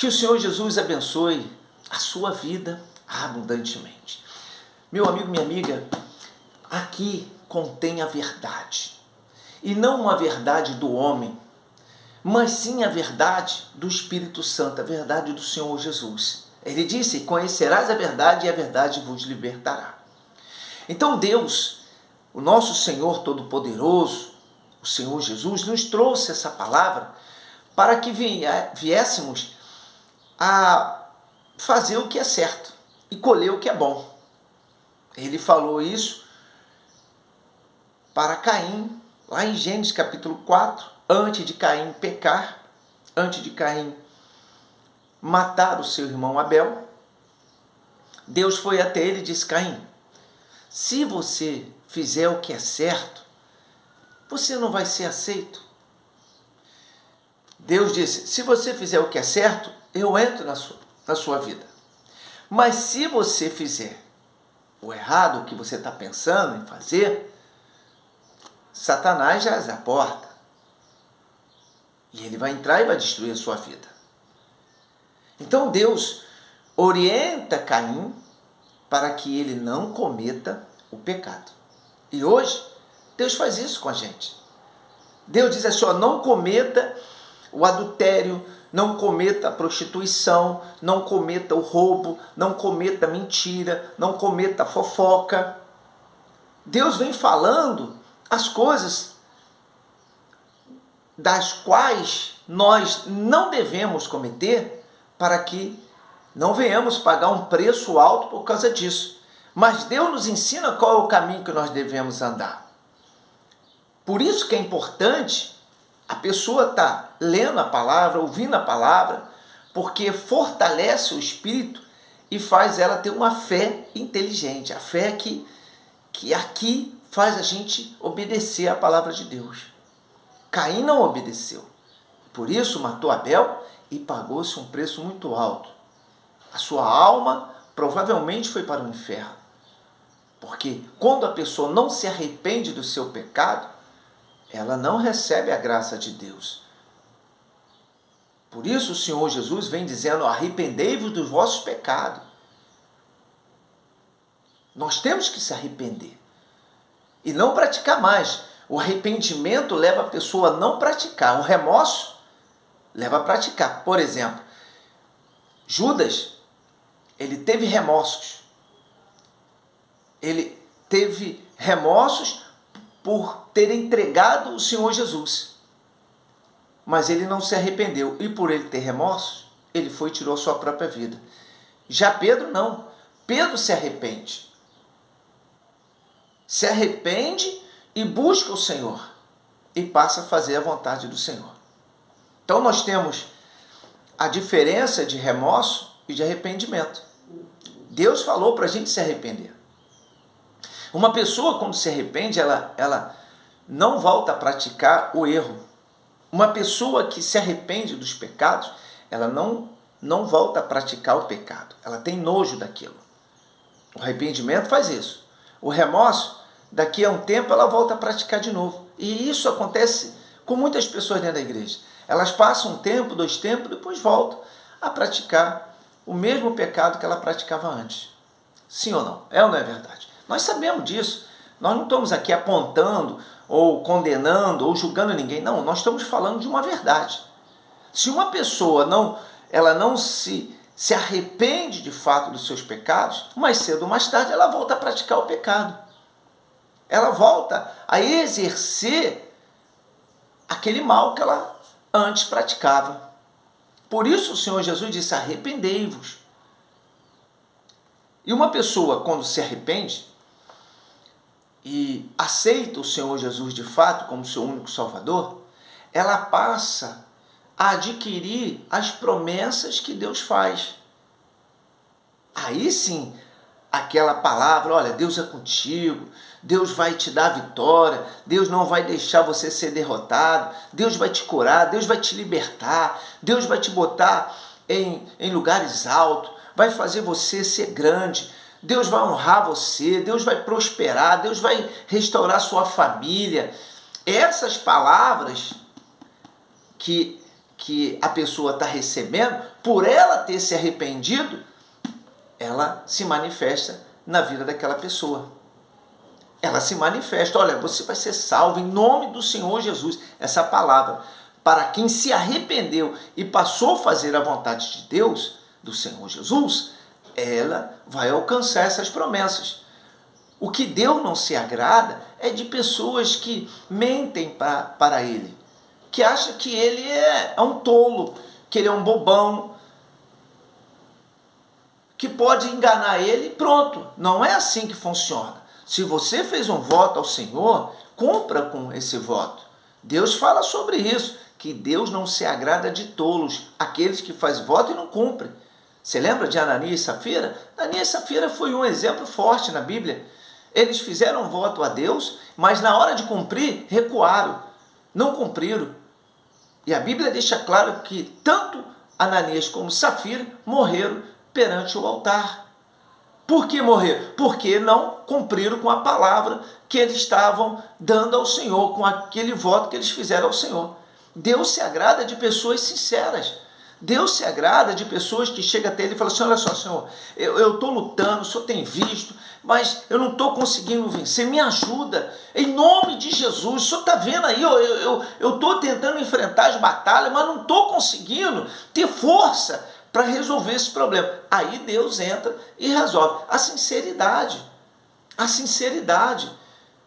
Que o Senhor Jesus abençoe a sua vida abundantemente. Meu amigo, minha amiga, aqui contém a verdade. E não uma verdade do homem, mas sim a verdade do Espírito Santo, a verdade do Senhor Jesus. Ele disse: conhecerás a verdade e a verdade vos libertará. Então Deus, o nosso Senhor Todo-Poderoso, o Senhor Jesus, nos trouxe essa palavra para que viéssemos a fazer o que é certo e colher o que é bom. Ele falou isso para Caim, lá em Gênesis capítulo 4, antes de Caim pecar, antes de Caim matar o seu irmão Abel. Deus foi até ele e disse: Caim, se você fizer o que é certo, você não vai ser aceito. Deus disse: se você fizer o que é certo, eu entro na sua vida. Mas se você fizer o errado, o que você está pensando em fazer, Satanás já é a porta. E ele vai entrar e vai destruir a sua vida. Então Deus orienta Caim para que ele não cometa o pecado. E hoje, Deus faz isso com a gente. Deus diz assim: ó, não cometa o adultério, não cometa a prostituição, não cometa o roubo, não cometa a mentira, não cometa a fofoca. Deus vem falando as coisas das quais nós não devemos cometer, para que não venhamos pagar um preço alto por causa disso. Mas Deus nos ensina qual é o caminho que nós devemos andar. Por isso que é importante a pessoa estar lendo a palavra, ouvindo a palavra, porque fortalece o espírito e faz ela ter uma fé inteligente. A fé que aqui faz a gente obedecer à palavra de Deus. Caim não obedeceu. Por isso matou Abel e pagou-se um preço muito alto. A sua alma provavelmente foi para o inferno. Porque quando a pessoa não se arrepende do seu pecado, ela não recebe a graça de Deus. Por isso o Senhor Jesus vem dizendo: arrependei-vos dos vossos pecados. Nós temos que se arrepender e não praticar mais. O arrependimento leva a pessoa a não praticar. O remorso leva a praticar. Por exemplo, Judas, ele teve remorsos. Ele teve remorsos por ter entregado o Senhor Jesus. Mas ele não se arrependeu. E por ele ter remorsos, ele foi e tirou a sua própria vida. Já Pedro não. Pedro se arrepende. Se arrepende e busca o Senhor. E passa a fazer a vontade do Senhor. Então nós temos a diferença de remorso e de arrependimento. Deus falou para a gente se arrepender. Uma pessoa, quando se arrepende, ela não volta a praticar o erro. Uma pessoa que se arrepende dos pecados, ela não volta a praticar o pecado. Ela tem nojo daquilo. O arrependimento faz isso. O remorso, daqui a um tempo, ela volta a praticar de novo. E isso acontece com muitas pessoas dentro da igreja. Elas passam um tempo, 2 tempos, depois voltam a praticar o mesmo pecado que ela praticava antes. Sim ou não? É ou não é verdade? Nós sabemos disso. Nós não estamos aqui apontando, ou condenando, ou julgando ninguém. Não, nós estamos falando de uma verdade. Se uma pessoa não se arrepende de fato dos seus pecados, mais cedo ou mais tarde ela volta a praticar o pecado. Ela volta a exercer aquele mal que ela antes praticava. Por isso o Senhor Jesus disse: arrependei-vos. E uma pessoa, quando se arrepende e aceita o Senhor Jesus de fato como seu único Salvador, ela passa a adquirir as promessas que Deus faz. Aí sim, aquela palavra: olha, Deus é contigo, Deus vai te dar vitória, Deus não vai deixar você ser derrotado, Deus vai te curar, Deus vai te libertar, Deus vai te botar em lugares altos, vai fazer você ser grande, Deus vai honrar você, Deus vai prosperar, Deus vai restaurar sua família. Essas palavras que que a pessoa está recebendo, por ela ter se arrependido, ela se manifesta na vida daquela pessoa. Ela se manifesta, olha, você vai ser salvo em nome do Senhor Jesus. Essa palavra, para quem se arrependeu e passou a fazer a vontade de Deus, do Senhor Jesus, ela vai alcançar essas promessas. O que Deus não se agrada é de pessoas que mentem para Ele, que acham que Ele é um tolo, que Ele é um bobão, que pode enganar Ele e pronto. Não é assim que funciona. Se você fez um voto ao Senhor, cumpra com esse voto. Deus fala sobre isso, que Deus não se agrada de tolos, aqueles que fazem voto e não cumprem. Você lembra de Ananias e Safira? Ananias e Safira foi um exemplo forte na Bíblia. Eles fizeram um voto a Deus, mas na hora de cumprir, recuaram, não cumpriram. E a Bíblia deixa claro que tanto Ananias como Safira morreram perante o altar. Por que morrer? Porque não cumpriram com a palavra que eles estavam dando ao Senhor, com aquele voto que eles fizeram ao Senhor. Deus se agrada de pessoas sinceras. Deus se agrada de pessoas que chegam até Ele e falam assim, olha só, Senhor, eu estou lutando, o Senhor tem visto, mas eu não estou conseguindo vencer, me ajuda, em nome de Jesus, o Senhor está vendo aí, eu estou tentando enfrentar as batalhas, mas não estou conseguindo ter força para resolver esse problema. Aí Deus entra e resolve. A sinceridade.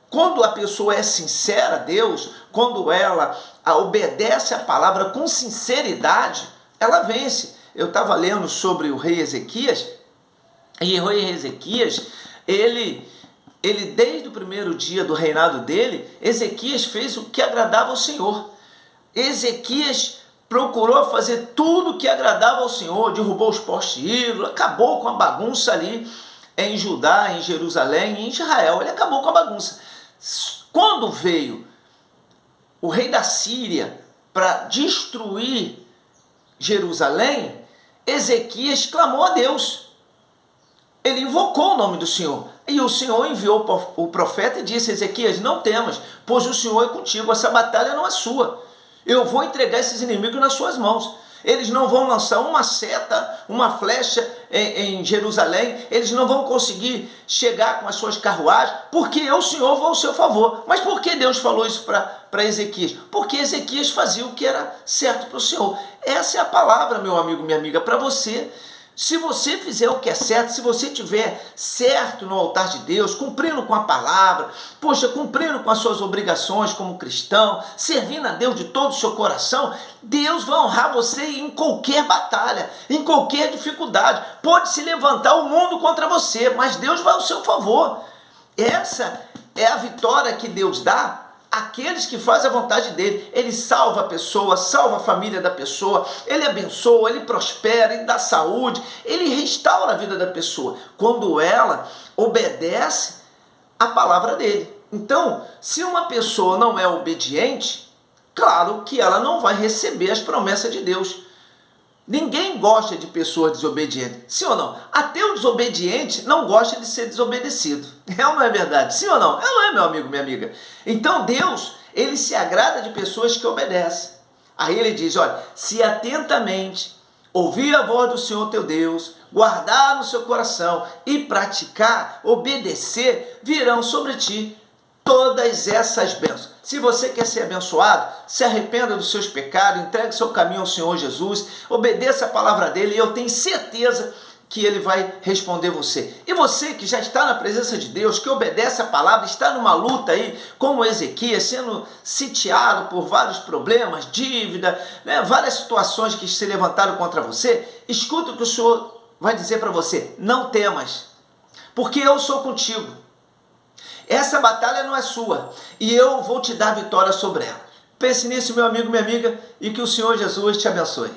Quando a pessoa é sincera a Deus, quando ela obedece a palavra com sinceridade, ela vence. Eu estava lendo sobre o rei Ezequias, e o rei Ezequias, ele desde o primeiro dia do reinado dele, Ezequias fez o que agradava ao Senhor. Ezequias procurou fazer tudo que agradava ao Senhor, derrubou os postes de ídolo, acabou com a bagunça ali em Judá, em Jerusalém, em Israel. Ele acabou com a bagunça. Quando veio o rei da Síria para destruir Jerusalém, Ezequias clamou a Deus. Ele invocou o nome do Senhor. E o Senhor enviou o profeta e disse, Ezequias, não temas, pois o Senhor é contigo, essa batalha não é sua. Eu vou entregar esses inimigos nas suas mãos. Eles não vão lançar uma seta, uma flecha em Jerusalém. Eles não vão conseguir chegar com as suas carruagens, porque eu, o Senhor, vou ao seu favor. Mas por que Deus falou isso para Ezequias? Porque Ezequias fazia o que era certo para o Senhor. Essa é a palavra, meu amigo, minha amiga, para você. Se você fizer o que é certo, se você estiver certo no altar de Deus, cumprindo com a palavra, cumprindo com as suas obrigações como cristão, servindo a Deus de todo o seu coração, Deus vai honrar você em qualquer batalha, em qualquer dificuldade. Pode se levantar o mundo contra você, mas Deus vai ao seu favor. Essa é a vitória que Deus dá àqueles que fazem a vontade dele. Ele salva a pessoa, salva a família da pessoa, ele abençoa, ele prospera, ele dá saúde, ele restaura a vida da pessoa, quando ela obedece a palavra dele. Então, se uma pessoa não é obediente, claro que ela não vai receber as promessas de Deus. Ninguém gosta de pessoas desobedientes, sim ou não? Até o desobediente não gosta de ser desobedecido. É ou não é verdade? Sim ou não? É ou não é, meu amigo, minha amiga? Então Deus, ele se agrada de pessoas que obedecem. Aí ele diz, olha, se atentamente ouvir a voz do Senhor teu Deus, guardar no seu coração e praticar, obedecer, virão sobre ti todas essas bênçãos. Se você quer ser abençoado, se arrependa dos seus pecados, entregue seu caminho ao Senhor Jesus, obedeça a palavra dele e eu tenho certeza que ele vai responder você. E você que já está na presença de Deus, que obedece a palavra, está numa luta aí, como Ezequias, sendo sitiado por vários problemas, dívida, várias situações que se levantaram contra você, escuta o que o Senhor vai dizer para você, não temas, porque eu sou contigo. Essa batalha não é sua e eu vou te dar vitória sobre ela. Pense nisso, meu amigo, minha amiga, e que o Senhor Jesus te abençoe.